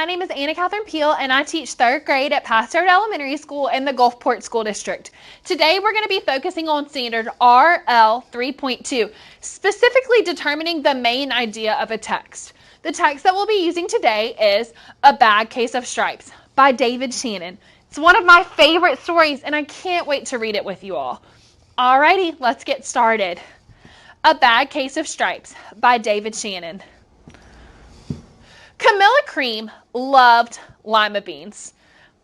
name is Anna Catherine Peel, and I teach 3rd grade at Pasteur Elementary School in the Gulfport School District. Today, we're going to be focusing on standard RL.3.2, specifically determining the main idea of a text. The text that we'll be using today is A Bad Case of Stripes by David Shannon. It's one of my favorite stories, and I can't wait to read it with you all. Alrighty, let's get started. A Bad Case of Stripes by David Shannon. Camilla Cream loved lima beans,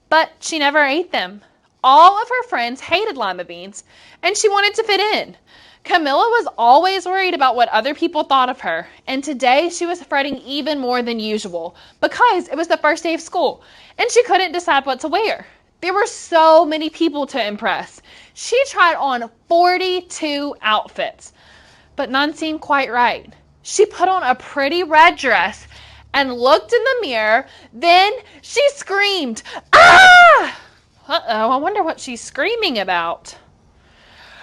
but she never ate them. All of her friends hated lima beans, and she wanted to fit in. Camilla was always worried about what other people thought of her, and today she was fretting even more than usual because it was the first day of school, and she couldn't decide what to wear. There were so many people to impress. She tried on 42 outfits, but none seemed quite right. She put on a pretty red dress and looked in the mirror. Then she screamed, "Ah!" Uh-oh, I wonder what she's screaming about.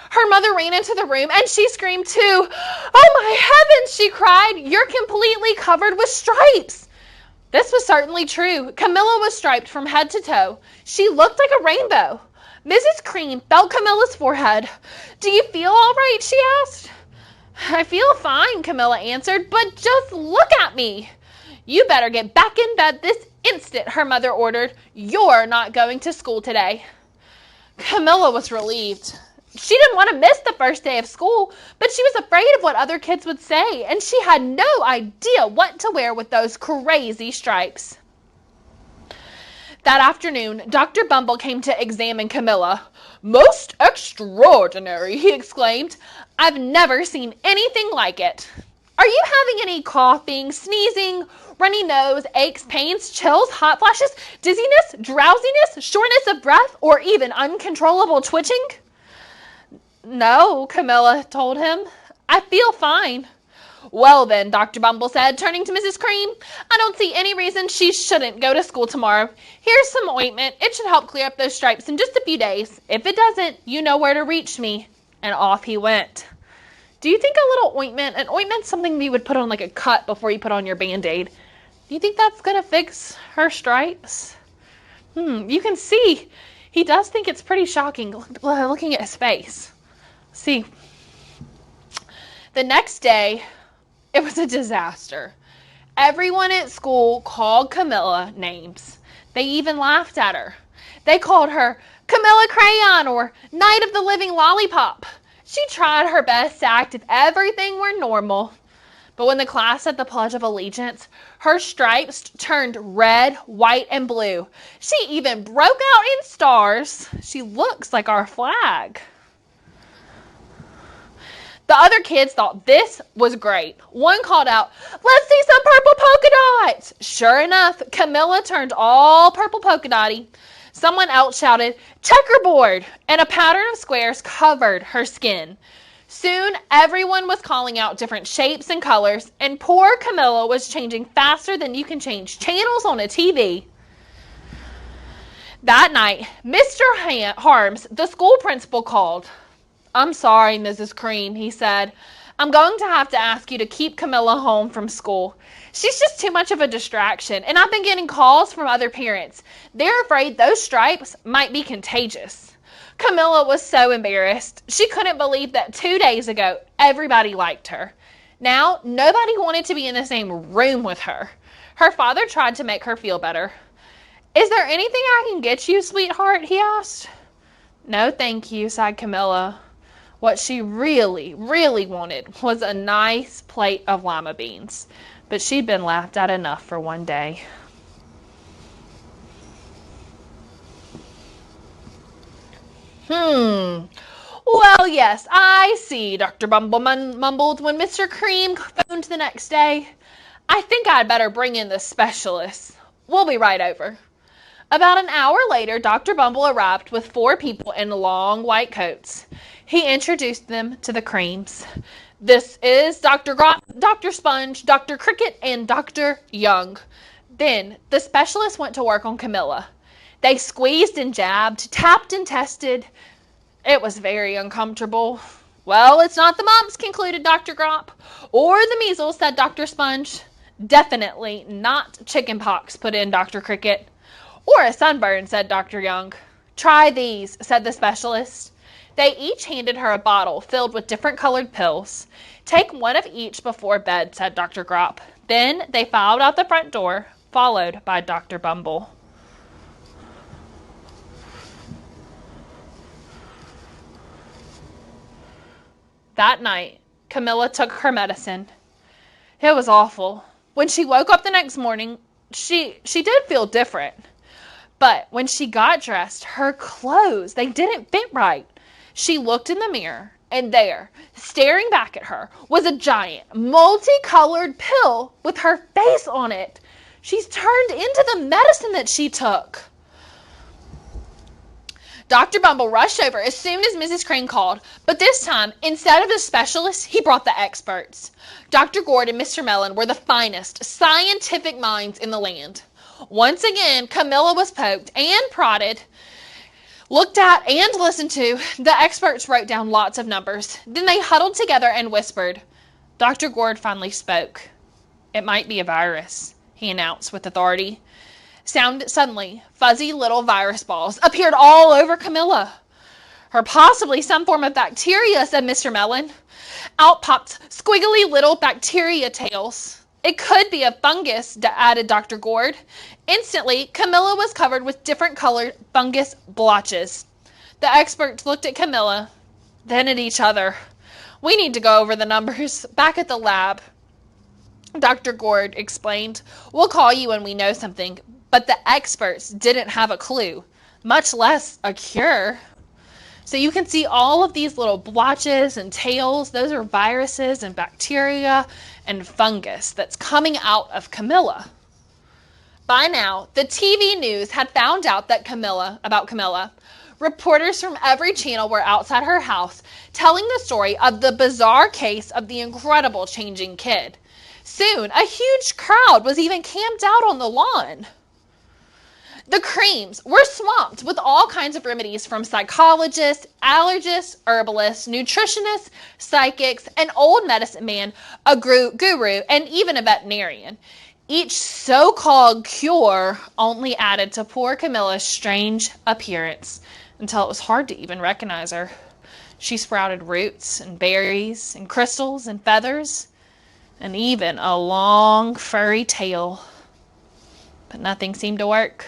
Her mother ran into the room and she screamed too. "Oh my heavens," she cried. "You're completely covered with stripes." This was certainly true. Camilla was striped from head to toe. She looked like a rainbow. Mrs. Cream felt Camilla's forehead. "Do you feel all right?" she asked. "I feel fine," Camilla answered, "but just look at me." "You better get back in bed this instant," her mother ordered. "You're not going to school today." Camilla was relieved. She didn't want to miss the first day of school, but she was afraid of what other kids would say, and she had no idea what to wear with those crazy stripes. That afternoon, Dr. Bumble came to examine Camilla. "Most extraordinary," he exclaimed. "I've never seen anything like it. Are you having any coughing, sneezing, runny nose, aches, pains, chills, hot flashes, dizziness, drowsiness, shortness of breath, or even uncontrollable twitching?" "No," Camilla told him. "I feel fine." "Well then," Dr. Bumble said, turning to Mrs. Cream, "I don't see any reason she shouldn't go to school tomorrow. Here's some ointment. It should help clear up those stripes in just a few days. If it doesn't, you know where to reach me." And off he went. Do you think a little ointment, an ointment's something you would put on like a cut before you put on your Band-Aid. Do you think that's going to fix her stripes? You can see he does think it's pretty shocking looking at his face. See, the next day, it was a disaster. Everyone at school called Camilla names. They even laughed at her. They called her Camilla Crayon or Night of the Living Lollipop. She tried her best to act if everything were normal. But when the class said the Pledge of Allegiance, her stripes turned red, white, and blue. She even broke out in stars. She looks like our flag. The other kids thought this was great. One called out, "Let's see some purple polka dots." Sure enough, Camilla turned all purple polka dotty. Someone else shouted, "Checkerboard," and a pattern of squares covered her skin. Soon, everyone was calling out different shapes and colors, and poor Camilla was changing faster than you can change channels on a TV. That night, Mr. Harms, the school principal, called. "I'm sorry, Mrs. Cream," he said. "I'm going to have to ask you to keep Camilla home from school. She's just too much of a distraction, and I've been getting calls from other parents. They're afraid those stripes might be contagious." Camilla was so embarrassed. She couldn't believe that 2 days ago, everybody liked her. Now, nobody wanted to be in the same room with her. Her father tried to make her feel better. "Is there anything I can get you, sweetheart?" he asked. "No, thank you," sighed Camilla. What she really, really wanted was a nice plate of lima beans. But she'd been laughed at enough for one day. "Well, yes, I see," Dr. Bumble mumbled when Mr. Cream phoned the next day. "I think I'd better bring in the specialist. We'll be right over." About an hour later, Dr. Bumble arrived with 4 people in long white coats. He introduced them to the Creams. "This is Dr. Grop, Dr. Sponge, Dr. Cricket, and Dr. Young." Then the specialist went to work on Camilla. They squeezed and jabbed, tapped and tested. It was very uncomfortable. "Well, it's not the mumps," concluded Dr. Grop. "Or the measles," said Dr. Sponge. Definitely not chickenpox, put in Dr. Cricket. Or a sunburn, said Dr. Young. Try these, said the specialist. They each handed her a bottle filled with different colored pills. Take one of each before bed, said Dr. Grop. Then they filed out the front door, followed by Dr. Bumble. That night, Camilla took her medicine. It was awful. When she woke up the next morning, she did feel different. But when she got dressed, her clothes, they didn't fit right. She looked in the mirror, and there, staring back at her, was a giant, multicolored pill with her face on it. She's turned into the medicine that she took. Dr. Bumble rushed over as soon as Mrs. Crane called, but this time, instead of the specialists, he brought the experts. Dr. Gord and Mr. Mellon were the finest scientific minds in the land. Once again, Camilla was poked and prodded, looked at and listened to. The experts wrote down lots of numbers. Then they huddled together and whispered. Dr. Gord finally spoke. It might be a virus, he announced with authority. Suddenly, fuzzy little virus balls appeared all over Camilla. Or possibly some form of bacteria, said Mr. Mellon. Out popped squiggly little bacteria tails. It could be a fungus, added Dr. Gord. Instantly, Camilla was covered with different colored fungus blotches. The experts looked at Camilla, then at each other. We need to go over the numbers back at the lab, Dr. Gord explained. We'll call you when we know something. But the experts didn't have a clue, much less a cure. So you can see all of these little blotches and tails. Those are viruses and bacteria and fungus that's coming out of Camilla. By now, the TV news had found out about Camilla. Reporters from every channel were outside her house telling the story of the bizarre case of the incredible changing kid. Soon, a huge crowd was even camped out on the lawn. The Creams were swamped with all kinds of remedies from psychologists, allergists, herbalists, nutritionists, psychics, an old medicine man, a guru, and even a veterinarian. Each so-called cure only added to poor Camilla's strange appearance until it was hard to even recognize her. She sprouted roots and berries and crystals and feathers and even a long furry tail. But nothing seemed to work.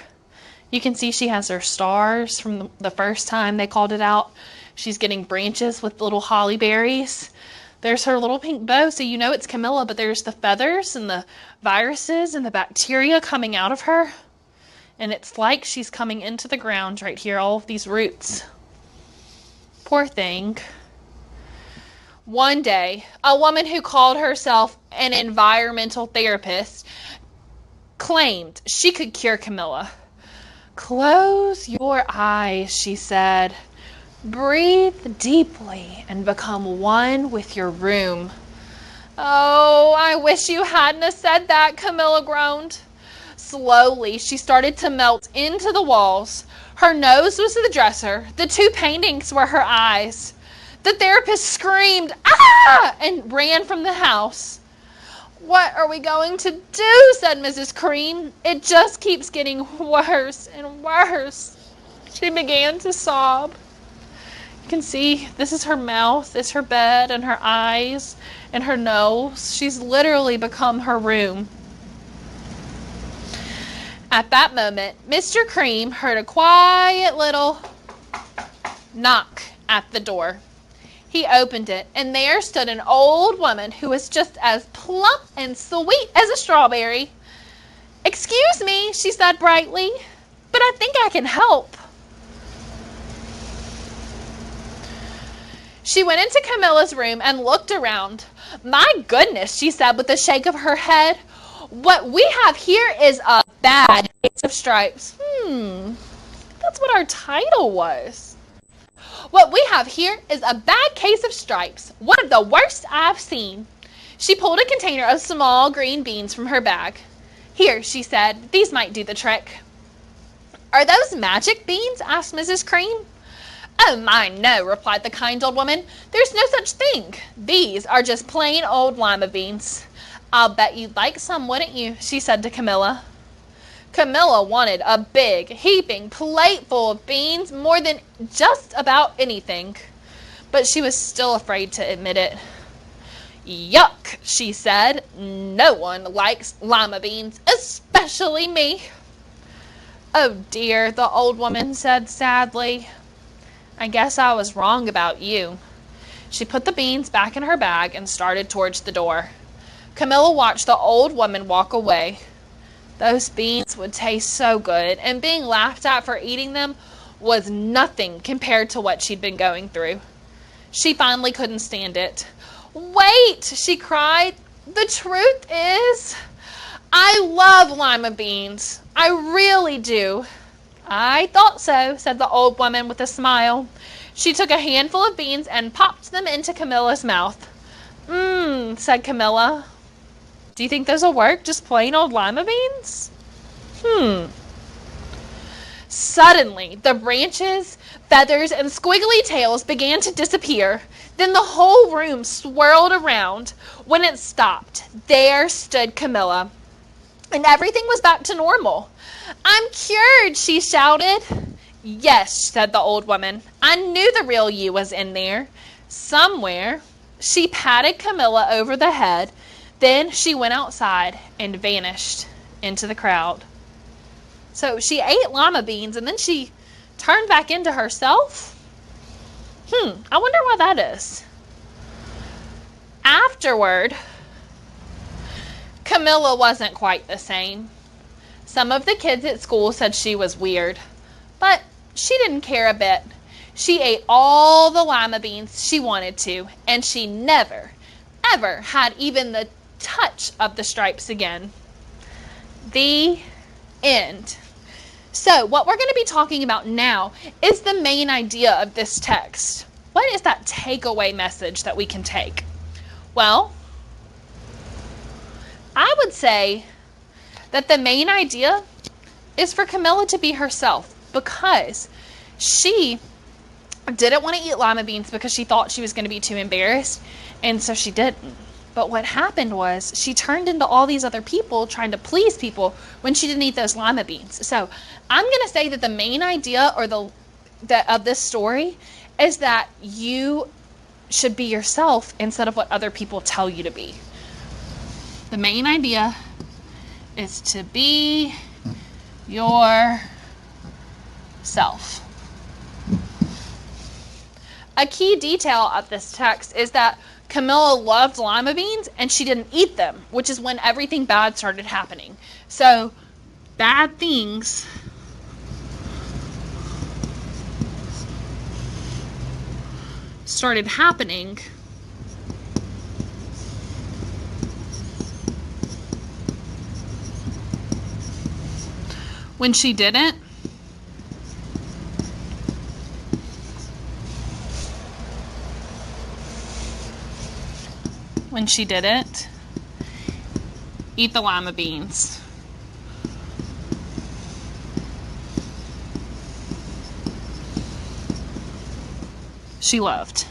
You can see she has her stars from the first time they called it out. She's getting branches with little holly berries. There's her little pink bow, so you know it's Camilla, but there's the feathers and the viruses and the bacteria coming out of her. And it's like she's coming into the ground right here, all of these roots. Poor thing. One day, a woman who called herself an environmental therapist claimed she could cure Camilla. Close your eyes, she said. Breathe deeply and become one with your room. Oh, I wish you hadn't have said that, Camilla groaned. Slowly, she started to melt into the walls. Her nose was the dresser. The two paintings were her eyes. The therapist screamed, "Ah!" and ran from the house. What are we going to do? Said Mrs. Cream. It just keeps getting worse and worse. She began to sob. You can see this is her mouth, this is her bed, and her eyes, and her nose. She's literally become her room. At that moment, Mr. Cream heard a quiet little knock at the door. He opened it, and there stood an old woman who was just as plump and sweet as a strawberry. "Excuse me," she said brightly, "but I think I can help." She went into Camilla's room and looked around. "My goodness," she said with a shake of her head, "what we have here is a bad case of stripes." That's what our title was. "What we have here is a bad case of stripes, one of the worst I've seen." She pulled a container of small green beans from her bag. "Here," she said, "these might do the trick." "Are those magic beans?" asked Mrs. Cream. "Oh my, no," replied the kind old woman. "There's no such thing. These are just plain old lima beans. I'll bet you'd like some, wouldn't you? She said to Camilla. Camilla wanted a big, heaping plate full of beans more than just about anything, but she was still afraid to admit it. Yuck, she said. No one likes lima beans, especially me. Oh dear, the old woman said sadly. I guess I was wrong about you. She put the beans back in her bag and started towards the door. Camilla watched the old woman walk away. Those beans would taste so good, and being laughed at for eating them was nothing compared to what she'd been going through. She finally couldn't stand it. Wait, she cried. The truth is, I love lima beans. I really do. I thought so, said the old woman with a smile. She took a handful of beans and popped them into Camilla's mouth. Said Camilla. Do you think those will work? Just plain old lima beans? Suddenly, the branches, feathers, and squiggly tails began to disappear. Then the whole room swirled around. When it stopped, there stood Camilla, and everything was back to normal. I'm cured, she shouted. Yes, said the old woman. I knew the real you was in there. Somewhere. She patted Camilla over the head. Then she went outside and vanished into the crowd. So she ate lima beans and then she turned back into herself? I wonder why that is. Afterward, Camilla wasn't quite the same. Some of the kids at school said she was weird, but she didn't care a bit. She ate all the lima beans she wanted to, and she never, ever had even the touch of the stripes again. The end. So what we're going to be talking about now is the main idea of this text. What is that takeaway message that we can take? Well, I would say that the main idea is for Camilla to be herself, because she didn't want to eat lima beans because she thought she was going to be too embarrassed, and so she didn't. But what happened was she turned into all these other people trying to please people when she didn't eat those lima beans. So I'm going to say that the main idea of this story is that you should be yourself instead of what other people tell you to be. The main idea is to be yourself. A key detail of this text is that Camilla loved lima beans and she didn't eat them, which is when everything bad started happening. So bad things started happening when she didn't. When she didn't eat the lima beans. She loved.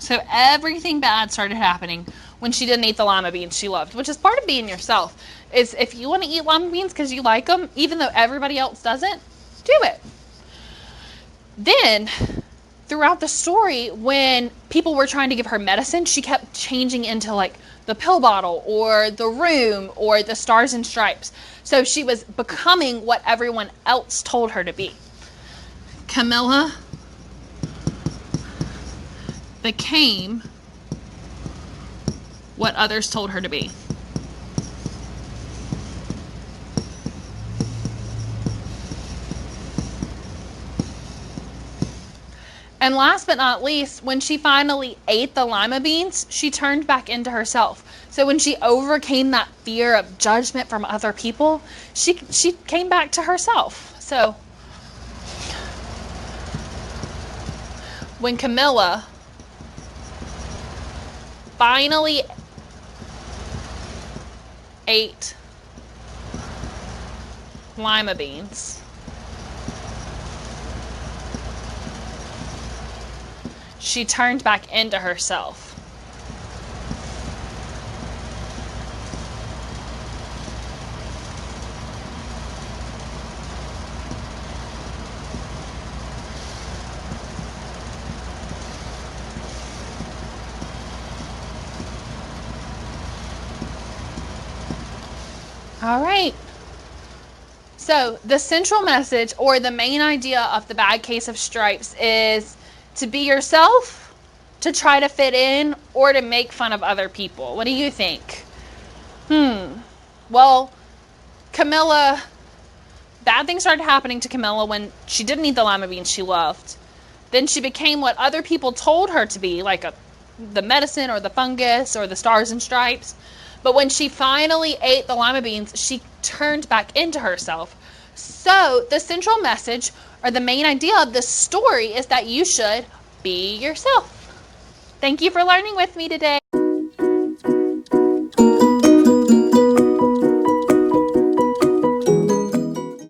So everything bad started happening when she didn't eat the lima beans she loved, which is part of being yourself. Is if you want to eat lima beans because you like them, even though everybody else doesn't, do it. Then, throughout the story, when people were trying to give her medicine, she kept changing into like the pill bottle or the room or the stars and stripes. So she was becoming what everyone else told her to be. Camilla became what others told her to be. And last but not least, when she finally ate the lima beans, she turned back into herself. So when she overcame that fear of judgment from other people, she came back to herself. So when Camilla finally ate lima beans, she turned back into herself. All right. So the central message or the main idea of the bad case of stripes is to be yourself, to try to fit in, or to make fun of other people. What do you think? Well, Camilla, bad things started happening to Camilla when she didn't eat the lima beans she loved. Then she became what other people told her to be, like the medicine or the fungus or the stars and stripes. But when she finally ate the lima beans, she turned back into herself. So the central message or the main idea of this story is that you should be yourself. Thank you for learning with me today.